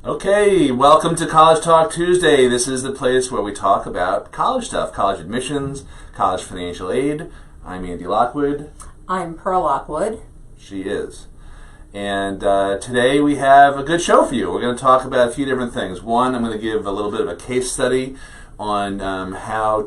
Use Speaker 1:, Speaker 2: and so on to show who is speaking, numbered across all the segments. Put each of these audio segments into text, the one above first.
Speaker 1: Okay, welcome to College Talk Tuesday. This is the place where we talk about college stuff, college admissions, college financial aid. I'm Andy Lockwood.
Speaker 2: I'm Pearl Lockwood.
Speaker 1: She is. And today we have a good show for you. We're going to talk about a few different things. One, I'm going to give a little bit of a case study on how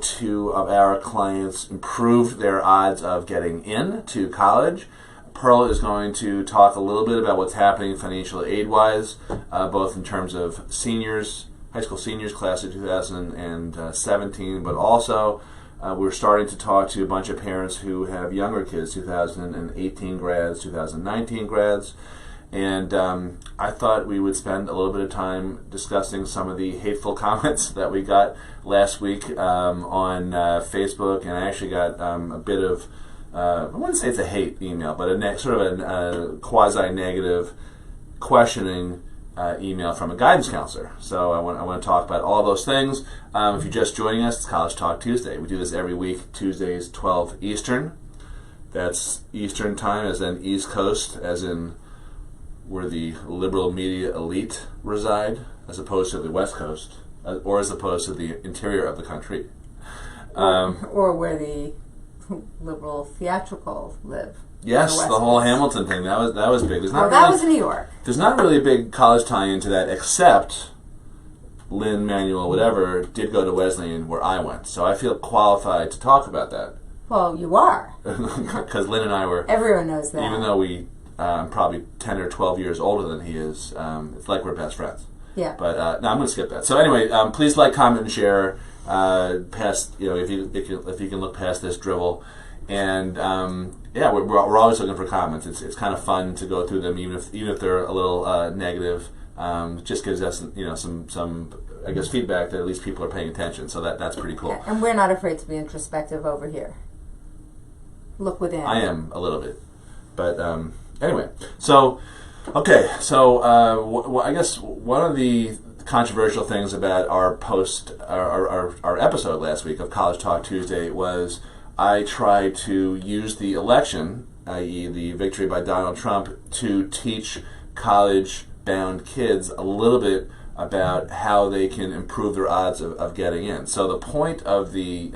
Speaker 1: our clients improved their odds of getting into college. Pearl is going to talk a little bit about what's happening financial aid-wise, both in terms of seniors, high school seniors class of 2017, but also we're starting to talk to a bunch of parents who have younger kids, 2018 grads, 2019 grads, and I thought we would spend a little bit of time discussing some of the hateful comments that we got last week on Facebook, and I actually got a bit of I wouldn't say it's a hate email, but sort of a quasi-negative questioning email from a guidance counselor. So I want to talk about all those things. If you're just joining us, it's College Talk Tuesday. We do this every week, Tuesdays, 12 Eastern. That's Eastern time, as in East Coast, as in where the liberal media elite reside, as opposed to the West Coast, or as opposed to the interior of the country.
Speaker 2: Or where the liberal theatrical live.
Speaker 1: Yes, the whole Hamilton thing, that was big.
Speaker 2: That was in New York.
Speaker 1: There's not really a big college tie-in to that, except Lynn, Manuel, whatever, did go to Wesleyan where I went. So I feel qualified to talk about that.
Speaker 2: Well, you are.
Speaker 1: Because Lynn and I were...
Speaker 2: Everyone knows that.
Speaker 1: Even though we probably 10 or 12 years older than he is, it's like we're best friends.
Speaker 2: Yeah.
Speaker 1: But no, I'm going to skip that. So anyway, please like, comment, and share. Past, if you can look past this drivel, and we're always looking for comments. It's kind of fun to go through them, even if they're a little negative. Just gives us some I guess feedback that at least people are paying attention. So that's pretty cool.
Speaker 2: And we're not afraid to be introspective over here. Look within.
Speaker 1: I am a little bit, but anyway. So okay, so I guess one of the controversial things about our episode last week of College Talk Tuesday was I tried to use the election, i.e. the victory by Donald Trump, to teach college-bound kids a little bit about how they can improve their odds of getting in. So the point of the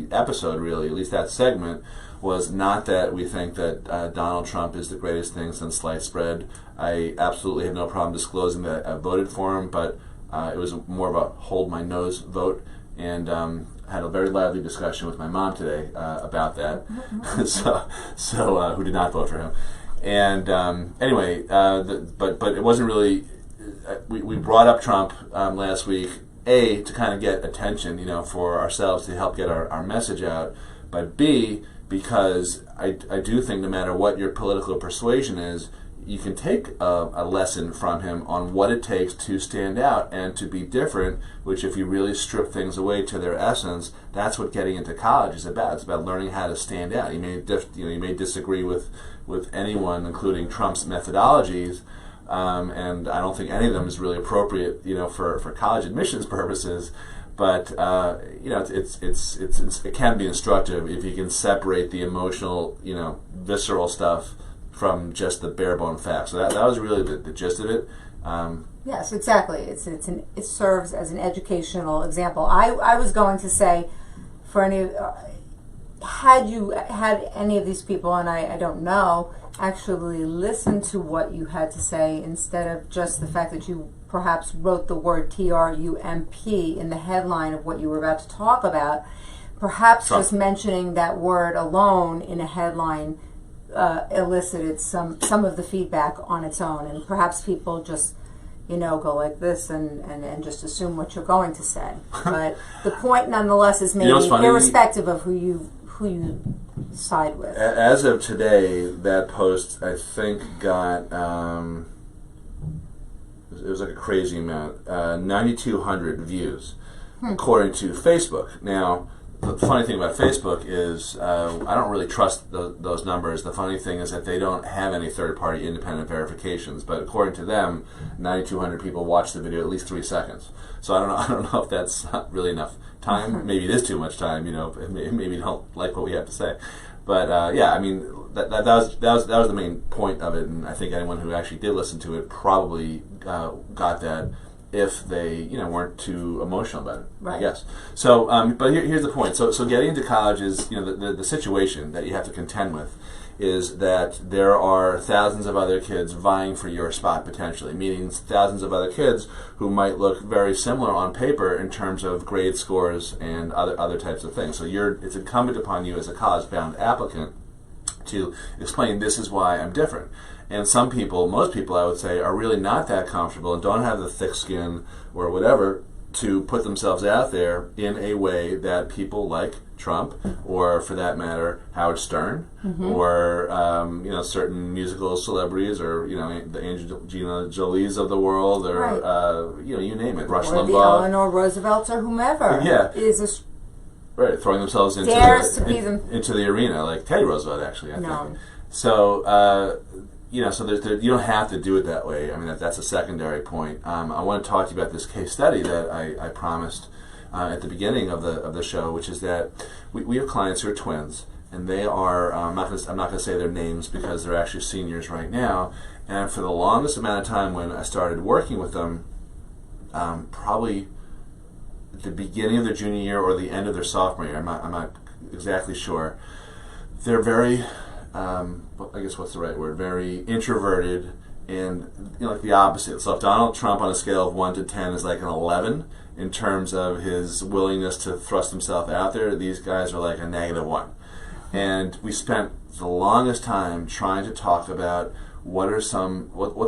Speaker 1: episode, really, at least that segment, was not that we think that Donald Trump is the greatest thing since sliced bread. I absolutely have no problem disclosing that I voted for him, but it was more of a hold my nose vote, and had a very lively discussion with my mom today about that. so who did not vote for him? And anyway, but it wasn't really. We brought up Trump last week, A, to kind of get attention, for ourselves to help get our message out, but B, because I do think no matter what your political persuasion is, you can take a lesson from him on what it takes to stand out and to be different, which if you really strip things away to their essence, that's what getting into college is about. It's about learning how to stand out. You may disagree with anyone, including Trump's methodologies, and I don't think any of them is really appropriate, for college admissions purposes. But it can be instructive if you can separate the emotional, visceral stuff from just the bare bone facts. So that was really the gist of it.
Speaker 2: Yes, exactly. It serves as an educational example. I was going to say, for any had you had any of these people, and I don't know, actually listen to what you had to say instead of just the fact that you perhaps wrote the word TRUMP in the headline of what you were about to talk about, perhaps
Speaker 1: Trump.
Speaker 2: Just mentioning that word alone in a headline elicited some of the feedback on its own, and perhaps people just go like this and just assume what you're going to say. But the point nonetheless is maybe irrespective of who you side with.
Speaker 1: As of today, that post I think got it was like a crazy amount, 9,200 views, according to Facebook. Now, the funny thing about Facebook is I don't really trust those numbers. The funny thing is that they don't have any third-party independent verifications. But according to them, 9,200 people watched the video at least 3 seconds. So I don't know if that's not really enough time. Maybe it is too much time. Maybe you don't like what we have to say. But yeah, I mean that was the main point of it, and I think anyone who actually did listen to it probably got that if they weren't too emotional about it.
Speaker 2: Right.
Speaker 1: I guess. So, but here's the point. So getting into college is the situation that you have to contend with is that there are thousands of other kids vying for your spot potentially, meaning thousands of other kids who might look very similar on paper in terms of grade scores and other types of things. So it's incumbent upon you as a college-bound applicant to explain this is why I'm different. And some people, most people I would say, are really not that comfortable and don't have the thick skin or whatever to put themselves out there in a way that people like Trump, or for that matter, Howard Stern, or certain musical celebrities, or the Angelina Jolies of the world, or
Speaker 2: right.
Speaker 1: You name it, Rush
Speaker 2: or
Speaker 1: Limbaugh,
Speaker 2: the Eleanor Roosevelts, or whomever.
Speaker 1: Yeah.
Speaker 2: is
Speaker 1: right, throwing themselves into into the arena, like Teddy Roosevelt, actually. I think. So. So you don't have to do it that way. I mean, that's a secondary point. I want to talk to you about this case study that I promised at the beginning of the show, which is that we have clients who are twins, and they are. I'm not going to say their names because they're actually seniors right now. And for the longest amount of time, when I started working with them, probably at the beginning of their junior year or the end of their sophomore year, I'm not exactly sure. They're very. I guess what's the right word? Very introverted, and like the opposite. So if Donald Trump on a scale of 1 to 10 is like an 11 in terms of his willingness to thrust himself out there, these guys are like a -1. And we spent the longest time trying to talk about what's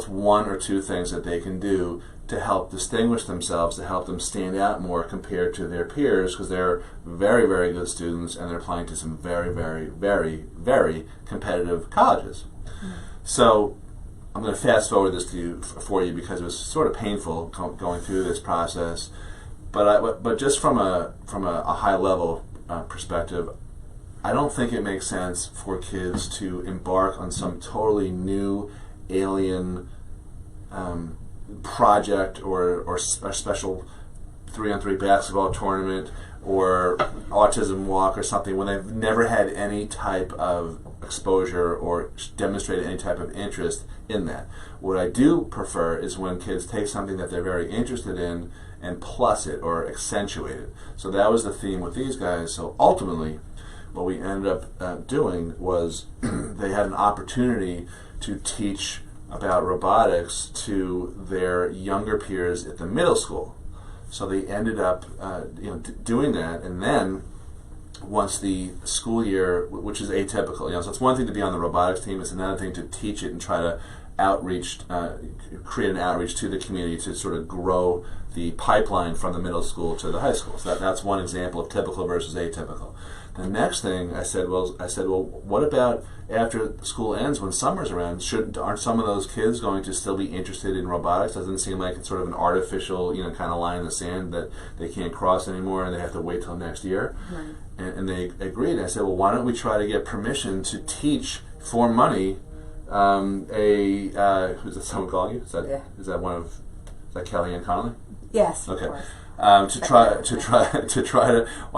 Speaker 1: one or two things that they can do to help distinguish themselves, to help them stand out more compared to their peers, because they're very, very good students and they're applying to some very, very, very, very competitive colleges. So I'm going to fast forward this for you because it was sort of painful going through this process. But just from a high level perspective, I don't think it makes sense for kids to embark on some totally new alien project or a special 3-on-3 basketball tournament or autism walk or something when they've never had any type of exposure or demonstrated any type of interest in that. What I do prefer is when kids take something that they're very interested in and plus it or accentuate it. So that was the theme with these guys. So ultimately, what we ended up doing was they had an opportunity to teach about robotics to their younger peers at the middle school. So they ended up doing that, and then once the school year, which is atypical, so it's one thing to be on the robotics team, it's another thing to teach it and try to create an outreach to the community to sort of grow the pipeline from the middle school to the high school. So that's one example of typical versus atypical. The next thing I said, well, what about after school ends when summer's around? Aren't some of those kids going to still be interested in robotics? Doesn't it seem like it's sort of an artificial, kind of line in the sand that they can't cross anymore and they have to wait till next year?
Speaker 2: Right.
Speaker 1: And they agreed. I said, well, why don't we try to get permission to teach for money who's that someone calling you? Is that Kellyanne Connolly?
Speaker 2: Yes.
Speaker 1: Okay. Why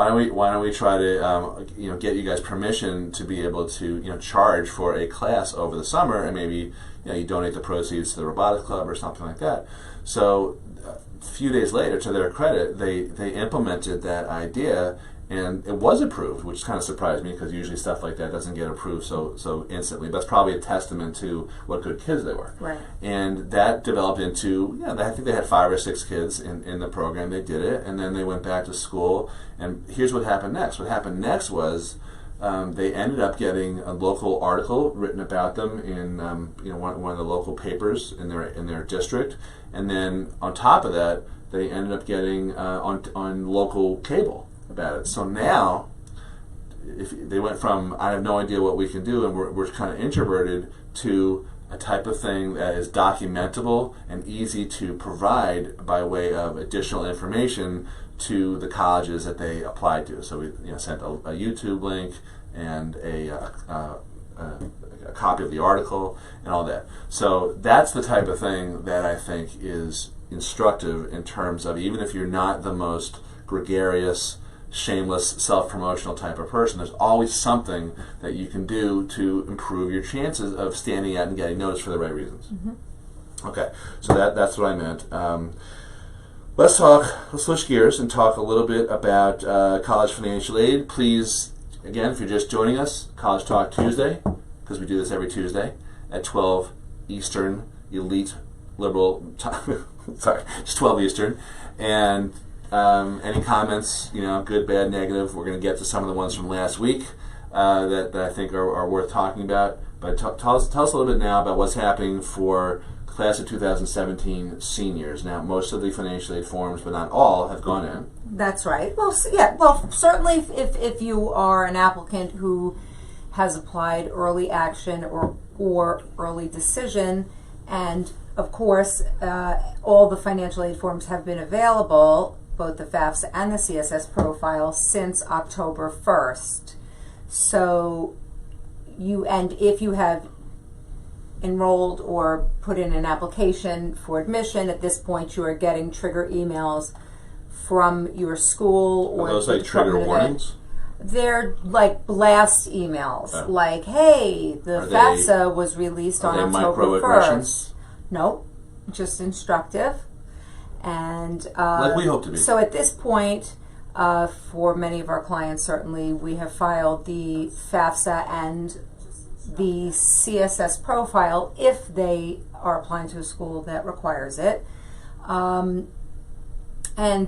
Speaker 1: don't we try to get you guys permission to be able to charge for a class over the summer, and maybe you donate the proceeds to the robotics club or something like that. So a few days later, to their credit, they implemented that idea. And it was approved, which kind of surprised me because usually stuff like that doesn't get approved so instantly. But that's probably a testament to what good kids they were.
Speaker 2: Right.
Speaker 1: And that developed into, I think they had 5 or 6 kids in the program. They did it, and then they went back to school. And here's what happened next. What happened next was they ended up getting a local article written about them in one of the local papers in their district. And then on top of that, they ended up getting on local cable about it. So now, if they went from I have no idea what we can do and we're kind of introverted to a type of thing that is documentable and easy to provide by way of additional information to the colleges that they applied to. So we sent a YouTube link and a copy of the article and all that. So that's the type of thing that I think is instructive in terms of, even if you're not the most gregarious, shameless, self-promotional type of person. There's always something that you can do to improve your chances of standing out and getting noticed for the right reasons. Okay, so that's what I meant. Let's switch gears and talk a little bit about college financial aid. Please, again, if you're just joining us, College Talk Tuesday, because we do this every Tuesday at 12 Eastern, elite liberal time. Sorry, it's 12 Eastern. And any comments, good, bad, negative, we're going to get to some of the ones from last week that I think are worth talking about. But tell us a little bit now about what's happening for class of 2017 seniors. Now, most of the financial aid forms, but not all, have gone in.
Speaker 2: That's right. Well, certainly if you are an applicant who has applied early action or early decision, and of course, all the financial aid forms have been available, both the FAFSA and the CSS profile, since October 1st. So if you have enrolled or put in an application for admission, at this point you are getting trigger emails from your school or
Speaker 1: Are those
Speaker 2: the
Speaker 1: like trigger
Speaker 2: Department of
Speaker 1: warnings?
Speaker 2: Ed. They're like blast emails,
Speaker 1: Oh.
Speaker 2: like, hey, the
Speaker 1: Are
Speaker 2: FAFSA was released on
Speaker 1: Are they
Speaker 2: October
Speaker 1: microaggressions?
Speaker 2: 1st. Nope, just instructive. And
Speaker 1: Like we hope to be.
Speaker 2: So at this point, for many of our clients, certainly, we have filed the FAFSA and the CSS profile if they are applying to a school that requires it. And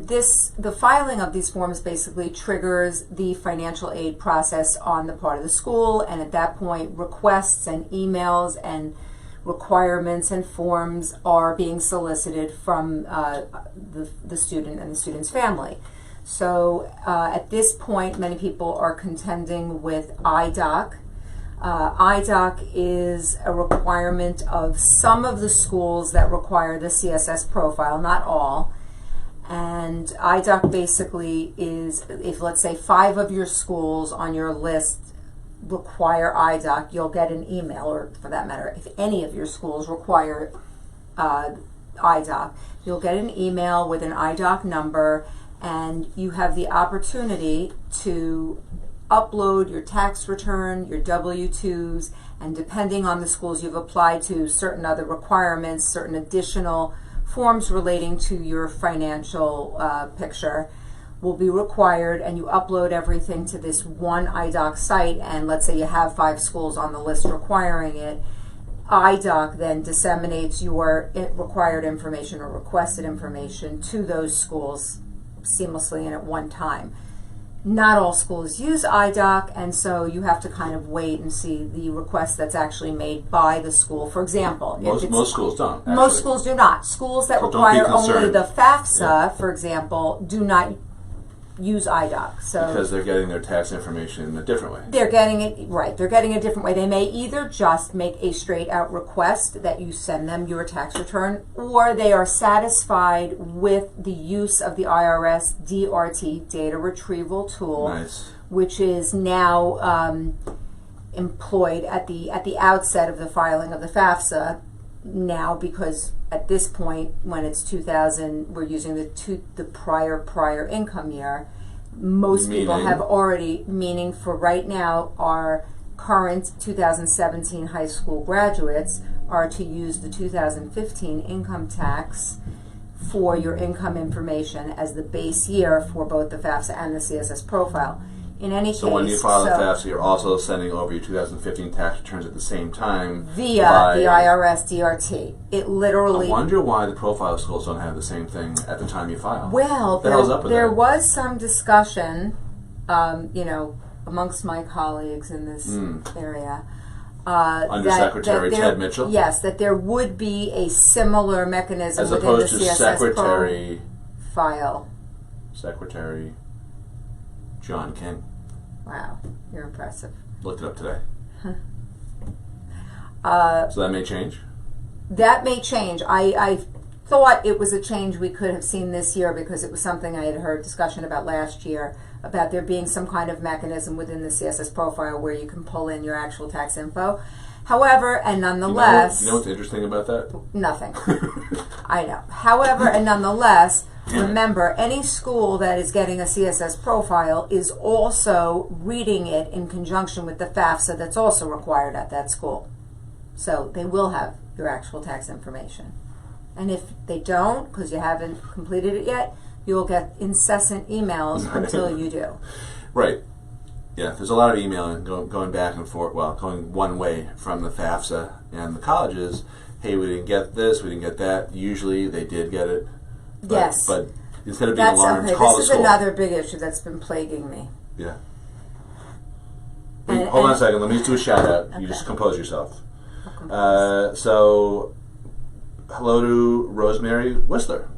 Speaker 2: the filing of these forms basically triggers the financial aid process on the part of the school, and at that point, requests and emails and requirements and forms are being solicited from the student and the student's family. So at this point, many people are contending with IDOC. IDOC is a requirement of some of the schools that require the CSS profile, not all. And IDOC basically is, if let's say 5 of your schools on your list require IDOC, you'll get an email, or for that matter, if any of your schools require IDOC, you'll get an email with an IDOC number, and you have the opportunity to upload your tax return, your W-2s, and depending on the schools you've applied to, certain other requirements, certain additional forms relating to your financial picture will be required, and you upload everything to this one IDOC site, and let's say you have 5 schools on the list requiring it. IDOC then disseminates your required information or requested information to those schools seamlessly and at one time. Not all schools use IDOC, and so you have to kind of wait and see the request that's actually made by the school. For example,
Speaker 1: Most schools don't. Actually.
Speaker 2: Most schools do not. Schools that
Speaker 1: So
Speaker 2: require
Speaker 1: don't be
Speaker 2: only
Speaker 1: concerned.
Speaker 2: the FAFSA, for example, do not use IDOC. So
Speaker 1: Because they're getting their tax information in a different way.
Speaker 2: they're getting it right. They're getting a different way. They may either just make a straight out request that you send them your tax return, or they are satisfied with the use of the IRS DRT data retrieval tool,
Speaker 1: Nice.
Speaker 2: which is now employed at the outset of the filing of the FAFSA. Now, because at this point, when it's 2000, we're using the prior income year. Most people
Speaker 1: Meaning?
Speaker 2: have already, meaning for right now, our current 2017 high school graduates are to use the 2015 income tax for your income information as the base year for both the FAFSA and the CSS profile. In any case,
Speaker 1: So when you file the FAFSA, you're also sending over your 2015 tax returns at the same time
Speaker 2: via the IRS DRT. It literally.
Speaker 1: I wonder why the profile schools don't have the same thing at the time you file.
Speaker 2: Well,
Speaker 1: What the hell's up with
Speaker 2: there
Speaker 1: that?
Speaker 2: was some discussion, amongst my colleagues in this area.
Speaker 1: Undersecretary
Speaker 2: that there-
Speaker 1: Ted Mitchell?
Speaker 2: Yes, that there would be a similar mechanism
Speaker 1: As
Speaker 2: within
Speaker 1: opposed
Speaker 2: the
Speaker 1: to
Speaker 2: CSS
Speaker 1: Secretary
Speaker 2: file.
Speaker 1: John King.
Speaker 2: Wow, you're impressive.
Speaker 1: Looked it up today. So that may change?
Speaker 2: That may change. I thought it was a change we could have seen this year because it was something I had heard discussion about last year, about there being some kind of mechanism within the CSS profile where you can pull in your actual tax info. However, and nonetheless...
Speaker 1: You know what's interesting about that?
Speaker 2: Nothing. I know. However, and nonetheless, remember, any school that is getting a CSS profile is also reading it in conjunction with the FAFSA that's also required at that school. So they will have your actual tax information. And if they don't, because you haven't completed it yet, you'll get incessant emails until you do.
Speaker 1: Right. Yeah, there's a lot of emailing going back and forth, well, going one way from the FAFSA and the colleges. Hey, we didn't get this, we didn't get that. Usually they did get it. But,
Speaker 2: Yes.
Speaker 1: But instead of being alarmed, call the
Speaker 2: this is
Speaker 1: school.
Speaker 2: another big issue that's been plaguing me.
Speaker 1: Yeah.
Speaker 2: And-
Speaker 1: Hold on a
Speaker 2: and-
Speaker 1: second. Let me just do a shout out. You
Speaker 2: Okay.
Speaker 1: just compose yourself.
Speaker 2: I'll
Speaker 1: So, hello to Rosemary Whistler.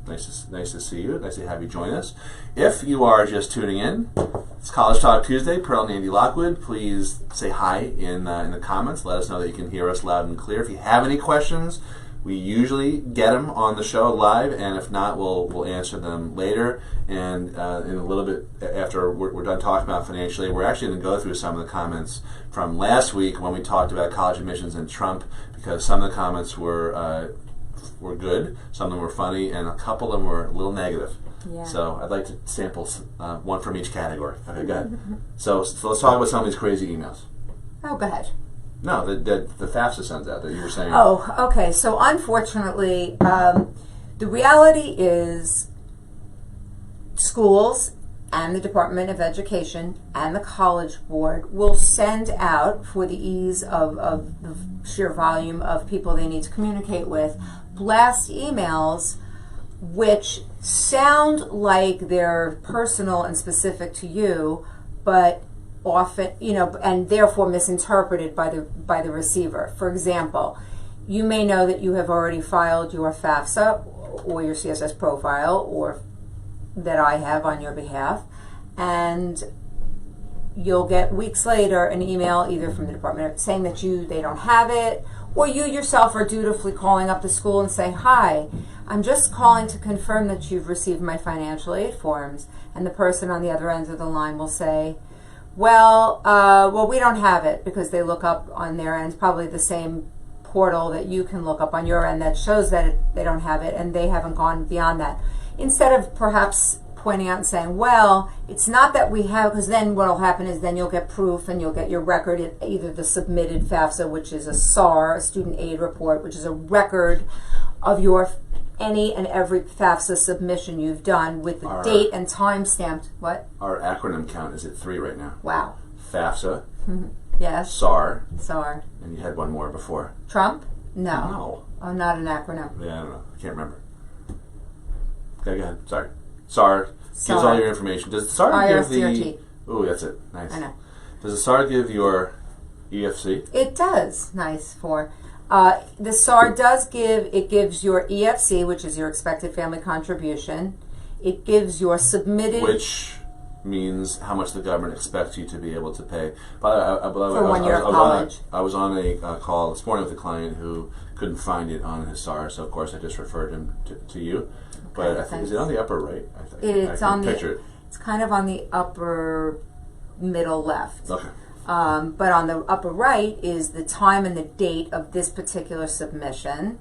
Speaker 1: Nice to see you. Nice to have you join us. If you are just tuning in, it's College Talk Tuesday. Pearl and Andy Lockwood. Please say hi in the comments. Let us know that you can hear us loud and clear. If you have any questions, we usually get them on the show live, and if not, we'll answer them later. And in a little bit after we're done talking about financially, we're actually going to go through some of the comments from last week when we talked about college admissions and Trump, because some of the comments were good, some of them were funny, and a couple of them were a little negative.
Speaker 2: Yeah.
Speaker 1: So I'd like to sample one from each category. Okay, go ahead. So let's talk about some of these crazy emails.
Speaker 2: Oh, go ahead.
Speaker 1: No, the FAFSA sends out that you were saying.
Speaker 2: Oh, okay. So unfortunately, the reality is schools and the Department of Education and the College Board will send out, for the ease of the sheer volume of people they need to communicate with, blast emails which sound like they're personal and specific to you, but often, and therefore misinterpreted by the receiver. For example, you may know that you have already filed your FAFSA or your CSS profile, or that I have on your behalf, and you'll get weeks later an email either from the department saying that they don't have it, or you yourself are dutifully calling up the school and saying, "Hi, I'm just calling to confirm that you've received my financial aid forms." And the person on the other end of the line will say, well, we don't have it, because they look up on their end, probably the same portal that you can look up on your end that shows that they don't have it, and they haven't gone beyond that. Instead of perhaps pointing out and saying, well, it's not that we have, because then what will happen is then you'll get proof and you'll get your record, either the submitted FAFSA, which is a SAR, a student aid report, which is a record of your any and every FAFSA submission you've done with the date and time stamped. What?
Speaker 1: Our acronym count is at 3 right now.
Speaker 2: Wow.
Speaker 1: FAFSA,
Speaker 2: Yes.
Speaker 1: SAR,
Speaker 2: SAR.
Speaker 1: and you had one more before.
Speaker 2: Trump? No.
Speaker 1: No.
Speaker 2: Oh, not an acronym.
Speaker 1: Yeah, I don't know. I can't remember. Okay, go ahead. Sorry. SAR gives
Speaker 2: SAR.
Speaker 1: all your information. Does SAR give the...
Speaker 2: IRCRT.
Speaker 1: Ooh, that's it. Nice.
Speaker 2: I know.
Speaker 1: Does the SAR give your EFC?
Speaker 2: It does. Nice. The SAR gives your EFC, which is your expected family contribution. It gives your submitted...
Speaker 1: Which means how much the government expects you to be able to pay. By the way,
Speaker 2: For 1 year of college.
Speaker 1: I was on a call this morning with a client who couldn't find it on his SAR, so of course I just referred him to you. But I think, is it on the upper right?
Speaker 2: It's
Speaker 1: I
Speaker 2: on
Speaker 1: can picture it.
Speaker 2: It's kind of on the upper middle left.
Speaker 1: Okay.
Speaker 2: But on the upper right is the time and the date of this particular submission.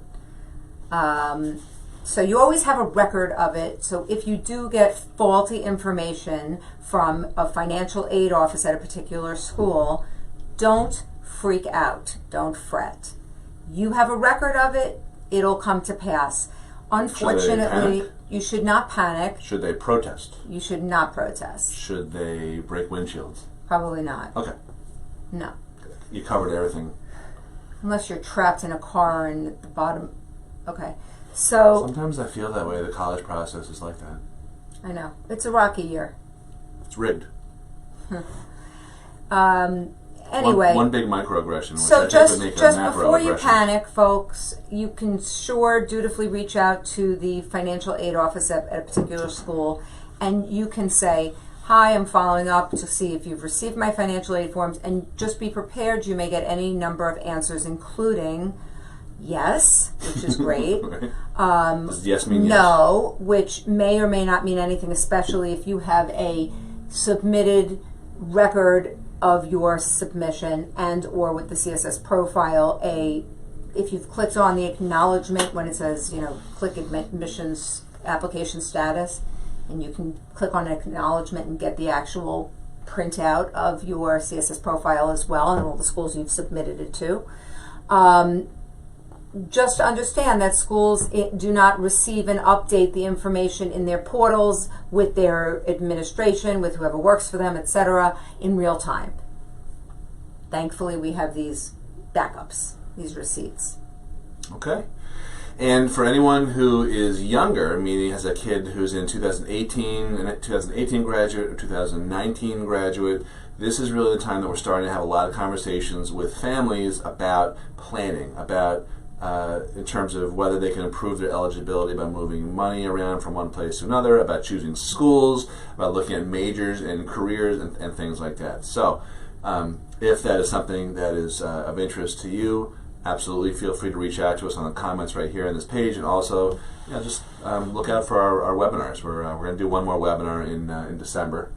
Speaker 2: So you always have a record of it. So if you do get faulty information from a financial aid office at a particular school, don't freak out. Don't fret. You have a record of it. It'll come to pass. Unfortunately, you should not panic.
Speaker 1: Should they protest?
Speaker 2: You should not protest.
Speaker 1: Should they break windshields?
Speaker 2: Probably not.
Speaker 1: Okay.
Speaker 2: No.
Speaker 1: You covered everything.
Speaker 2: Unless you're trapped in a car and at the bottom. Okay. So,
Speaker 1: Sometimes I feel that way. The college process is like that.
Speaker 2: I know. It's a rocky year.
Speaker 1: It's rigged.
Speaker 2: Anyway.
Speaker 1: One big microaggression. Which I
Speaker 2: So
Speaker 1: think
Speaker 2: just
Speaker 1: would make it a
Speaker 2: before you
Speaker 1: macroaggression.
Speaker 2: panic, folks, you can sure dutifully reach out to the financial aid office at a particular school, and you can say, "Hi, I'm following up to see if you've received my financial aid forms," and just be prepared. You may get any number of answers, including yes, which is great.
Speaker 1: Right. Does yes mean yes?
Speaker 2: No, which may or may not mean anything, especially if you have a submitted record of your submission, and or with the CSS profile, if you've clicked on the acknowledgement when it says, click admissions application status, and you can click on acknowledgement and get the actual printout of your CSS profile as well, and all the schools you've submitted it to. Just understand that schools do not receive and update the information in their portals with their administration, with whoever works for them, etc., in real time. Thankfully, we have these backups, these receipts.
Speaker 1: Okay. And for anyone who is younger, meaning has a kid who's in 2018 graduate or 2019 graduate, this is really the time that we're starting to have a lot of conversations with families about planning, about in terms of whether they can improve their eligibility by moving money around from one place to another, about choosing schools, about looking at majors and careers and things like that. So if that is something that is of interest to you, absolutely feel free to reach out to us on the comments right here on this page, and also just look out for our webinars. We're going to do one more webinar in December.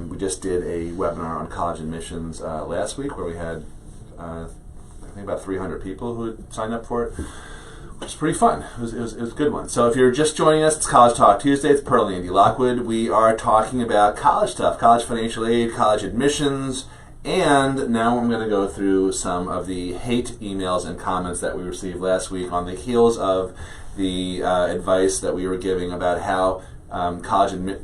Speaker 1: We just did a webinar on college admissions last week where we had I think about 300 people who had signed up for it, which is pretty fun. It was a good one. So if you're just joining us, it's College Talk Tuesday. It's Pearl and Andy Lockwood. We are talking about college stuff, college financial aid, college admissions, and now I'm going to go through some of the hate emails and comments that we received last week on the heels of the advice that we were giving about how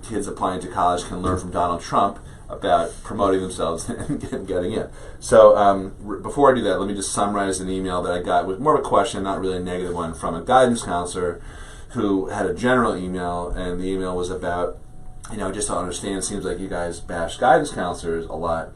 Speaker 1: kids applying to college can learn from Donald Trump about promoting themselves and getting in. So before I do that, let me just summarize an email that I got with more of a question, not really a negative one, from a guidance counselor who had a general email, and the email was about, just to understand, it seems like you guys bash guidance counselors a lot.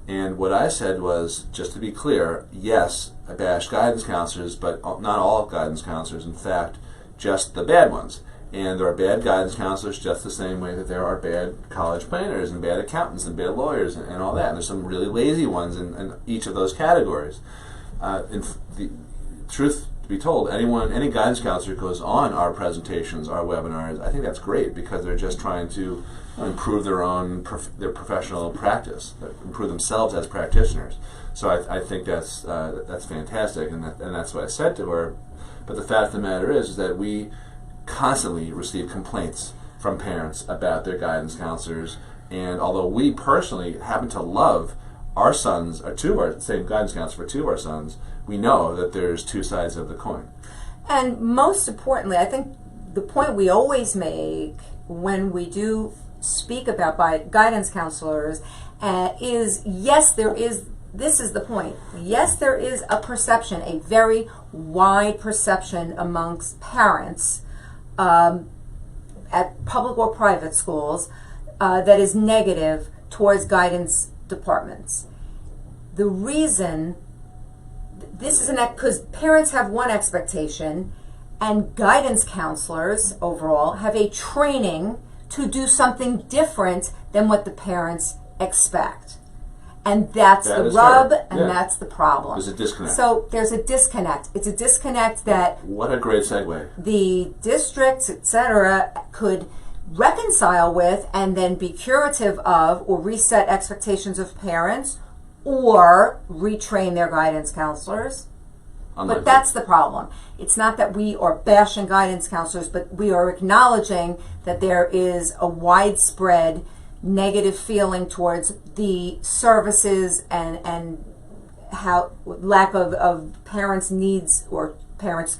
Speaker 1: And what I said was, just to be clear, yes, I bash guidance counselors, but not all guidance counselors. In fact, just the bad ones. And there are bad guidance counselors just the same way that there are bad college planners and bad accountants and bad lawyers and all that. And there's some really lazy ones in each of those categories. The truth to be told, any guidance counselor who goes on our presentations, our webinars, I think that's great because they're just trying to improve their professional practice, improve themselves as practitioners. So I think that's fantastic, and that's what I said to her. But the fact of the matter is that we constantly receive complaints from parents about their guidance counselors, and although we personally happen to love our sons, or two of our same guidance counselor for two of our sons, we know that there's two sides of the coin.
Speaker 2: And most importantly, I think the point we always make when we do speak about guidance counselors is, yes, this is the point. Yes, there is a perception, a very wide perception amongst parents at public or private schools that is negative towards guidance departments. The reason this is because parents have one expectation, and guidance counselors overall have a training to do something different than what the parents expect. And that's the rub, and that's the problem.
Speaker 1: There's a disconnect.
Speaker 2: So there's a disconnect. It's a disconnect that...
Speaker 1: What a great segue.
Speaker 2: ...the districts, etc., could reconcile with and then be curative of, or reset expectations of parents, or retrain their guidance counselors. But that's the problem. It's not that we are bashing guidance counselors, but we are acknowledging that there is a widespread negative feeling towards the services and how lack of parents' needs or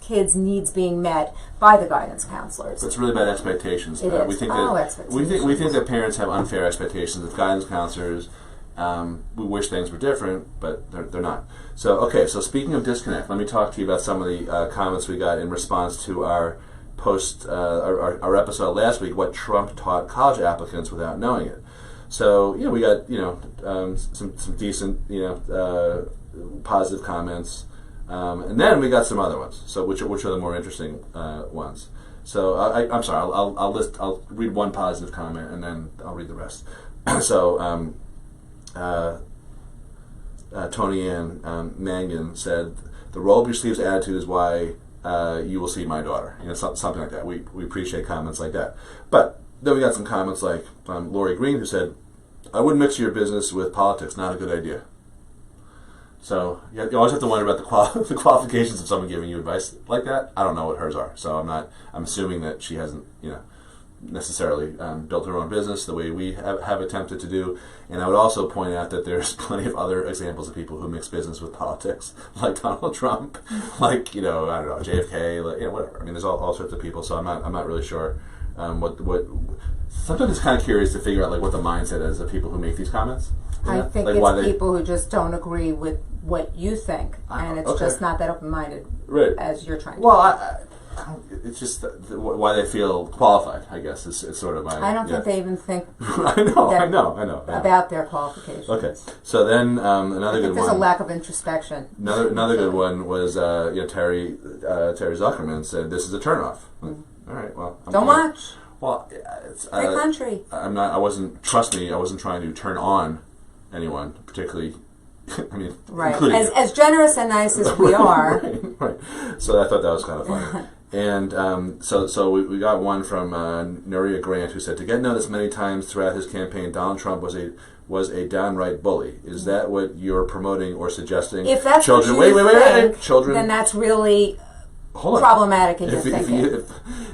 Speaker 2: kids' needs being met by the guidance counselors.
Speaker 1: It's really about expectations.
Speaker 2: It is.
Speaker 1: We think that parents have unfair expectations of guidance counselors. We wish things were different, but they're not. So speaking of disconnect, let me talk to you about some of the comments we got in response to our our episode last week, what Trump taught college applicants without knowing it. So we got some decent positive comments, and then we got some other ones. So which are the more interesting ones? So I'm sorry, I'll read one positive comment and then I'll read the rest. So. Tony Ann Mangan said, "The roll up your sleeves attitude is why you will see my daughter." Something like that. We appreciate comments like that. But then we got some comments like Lori Green, who said, "I wouldn't mix your business with politics. Not a good idea." So you always have to wonder about the qualifications of someone giving you advice like that. I don't know what hers are, so I'm assuming that she hasn't, necessarily built her own business the way we have attempted to do. And I would also point out that there's plenty of other examples of people who mix business with politics, like Donald Trump, like I don't know, JFK, like, whatever. I mean, there's all sorts of people. So I'm not really sure what. Sometimes it's kind of curious to figure out like what the mindset is of people who make these comments.
Speaker 2: I think
Speaker 1: like
Speaker 2: it's people who just don't agree with what you think, and it's just not that open-minded as you're trying to.
Speaker 1: Well, it's just why they feel qualified, I guess, is sort of my...
Speaker 2: I don't think they even think
Speaker 1: I know
Speaker 2: about their qualifications.
Speaker 1: Okay, so then another good one...
Speaker 2: there's a lack of introspection.
Speaker 1: Another good one was, Terry Zuckerman said, this is a turnoff. All right, well...
Speaker 2: Don't watch.
Speaker 1: Well, it's...
Speaker 2: Free country.
Speaker 1: Trust me, I wasn't trying to turn on anyone, particularly... I mean,
Speaker 2: right. As generous and nice as we are.
Speaker 1: Right. So I thought that was kind of funny. And so we got one from Nuria Grant, who said, to get noticed many times throughout his campaign, Donald Trump was a downright bully. Is that what you're promoting or suggesting?
Speaker 2: If that's
Speaker 1: children,
Speaker 2: what you think,
Speaker 1: children,
Speaker 2: then that's really problematic in your thinking.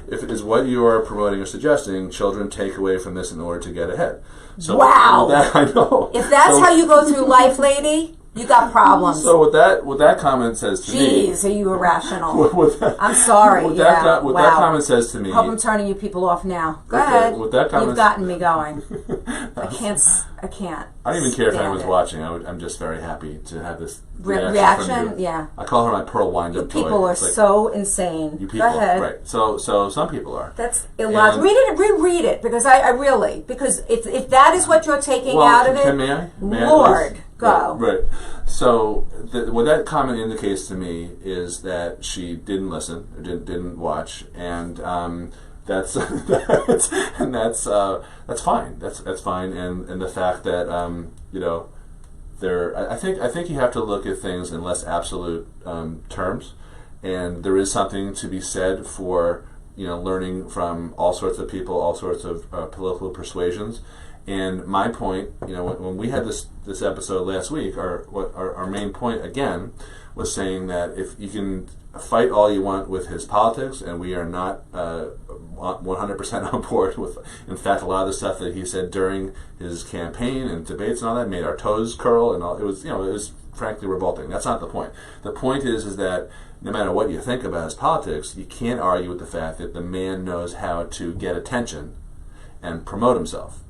Speaker 1: If it is what you are promoting or suggesting, children take away from this in order to get ahead. So
Speaker 2: wow!
Speaker 1: I know.
Speaker 2: If that's how you go through life, lady, you got problems.
Speaker 1: So what that comment says to me...
Speaker 2: Jeez, are you irrational? I'm sorry. That
Speaker 1: comment says to me...
Speaker 2: Hope I'm turning you people off now. Go ahead.
Speaker 1: What that comment...
Speaker 2: You've gotten me going. I can't.
Speaker 1: I don't even care if anyone's watching. I'm just very happy to have this
Speaker 2: reaction.
Speaker 1: From you.
Speaker 2: Yeah.
Speaker 1: I call her my pearl wind-up toy.
Speaker 2: People are so insane.
Speaker 1: You people,
Speaker 2: go ahead.
Speaker 1: Right? So some people are.
Speaker 2: That's illogical. Reread it because I really if that is what you're taking out of it,
Speaker 1: may I?
Speaker 2: Lord, go.
Speaker 1: Right. So what that comment indicates to me is that she didn't listen, or didn't watch, and that's that's fine. That's fine. And the fact that I think you have to look at things in less absolute terms, and there is something to be said for learning from all sorts of people, all sorts of political persuasions. And my point, when we had this episode last week, our main point again was saying that if you can fight all you want with his politics, and we are not 100% on board with, in fact, a lot of the stuff that he said during his campaign and debates and all that made our toes curl, and all. It was frankly revolting. That's not the point. The point is that no matter what you think about his politics, you can't argue with the fact that the man knows how to get attention and promote himself.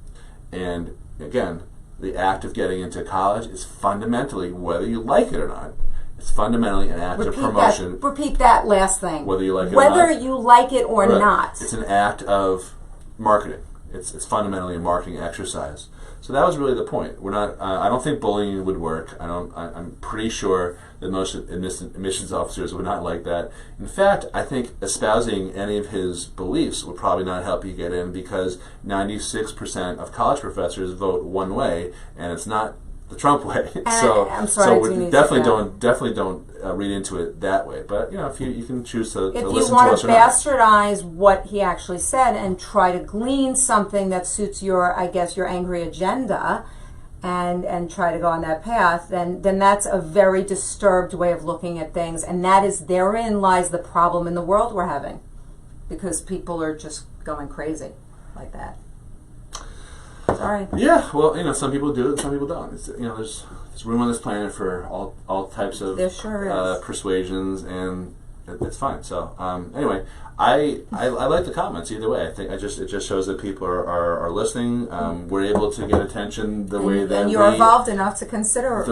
Speaker 1: And again, the act of getting into college is fundamentally, whether you like it or not, it's fundamentally an act of promotion.
Speaker 2: Repeat that last thing.
Speaker 1: Whether you like it or
Speaker 2: whether
Speaker 1: not.
Speaker 2: you like it or not.
Speaker 1: It's an act of marketing. It's fundamentally a marketing exercise. So that was really the point. We're not. I don't think bullying would work. I'm pretty sure that most admissions officers would not like that. In fact, I think espousing any of his beliefs would probably not help you get in, because 96% of college professors vote one way, and it's not the Trump way.
Speaker 2: I'm sorry,
Speaker 1: so definitely don't read into it that way. But if you can choose to listen to us or not.
Speaker 2: If you want to bastardize what he actually said and try to glean something that suits your angry agenda, and try to go on that path, then that's a very disturbed way of looking at things, and therein lies the problem in the world we're having, because people are just going crazy like that. Sorry.
Speaker 1: Yeah, well, some people do it, and some people don't. It's, there's room on this planet for all types of persuasions, and it's fine. So anyway, I like the comments either way. I think it just shows that people are listening. We're able to get attention the way that
Speaker 2: and you're evolved enough to consider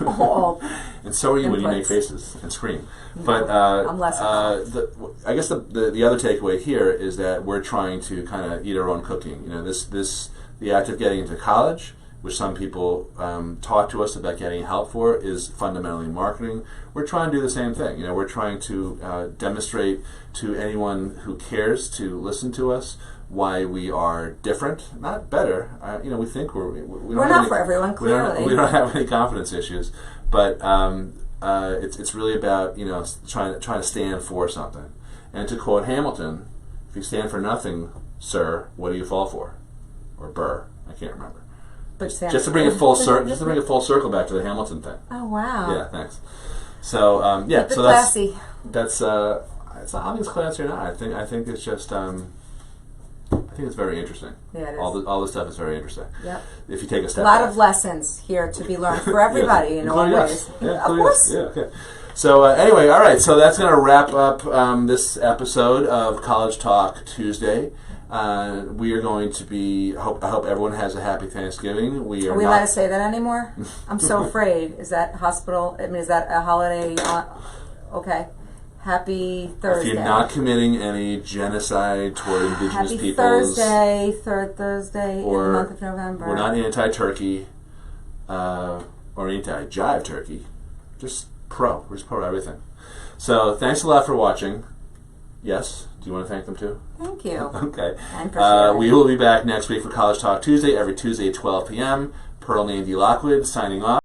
Speaker 2: all.
Speaker 1: And so are you when you make faces and scream. But I guess the other takeaway here is that we're trying to kind of eat our own cooking. The act of getting into college, which some people talk to us about getting help for, is fundamentally marketing. We're trying to do the same thing. We're trying to demonstrate to anyone who cares to listen to us why we are different, not better. We think we're
Speaker 2: not for everyone. Clearly,
Speaker 1: we don't have any confidence issues, but it's really about trying to stand for something. And to quote Hamilton, "If you stand for nothing, sir, what do you fall for?" Or Burr, I can't remember.
Speaker 2: Butch Sanders.
Speaker 1: Just to bring it full circle back to the Hamilton thing.
Speaker 2: Oh wow.
Speaker 1: Yeah, thanks. So yeah,
Speaker 2: Keep it
Speaker 1: so
Speaker 2: classy.
Speaker 1: that's it's not obvious classy or not. I think it's just I think it's very interesting.
Speaker 2: Yeah, it is.
Speaker 1: All this stuff is very interesting.
Speaker 2: Yep.
Speaker 1: If you take a step
Speaker 2: A lot
Speaker 1: back.
Speaker 2: of lessons here to be learned for everybody in all
Speaker 1: Including
Speaker 2: ways.
Speaker 1: us. Yeah,
Speaker 2: of
Speaker 1: including
Speaker 2: course.
Speaker 1: us. Yeah, okay. So anyway, all right. So that's going to wrap up this episode of College Talk Tuesday. We are going to be. I hope everyone has a happy Thanksgiving.
Speaker 2: Are we allowed to say that anymore? I'm so afraid. Is that is that a holiday? Okay. Happy Thursday.
Speaker 1: If you're not committing any genocide toward indigenous
Speaker 2: Happy
Speaker 1: peoples,
Speaker 2: Thursday, third Thursday in the
Speaker 1: or
Speaker 2: month of November.
Speaker 1: we're not anti-turkey or anti-jive turkey. Just pro. We're just pro everything. So thanks a lot for watching. Yes? Do you want to thank them too?
Speaker 2: Thank you.
Speaker 1: Okay.
Speaker 2: And for sharing.
Speaker 1: We will be back next week for College Talk Tuesday, every Tuesday at 12 p.m. Pearl Nandy Lockwood signing off.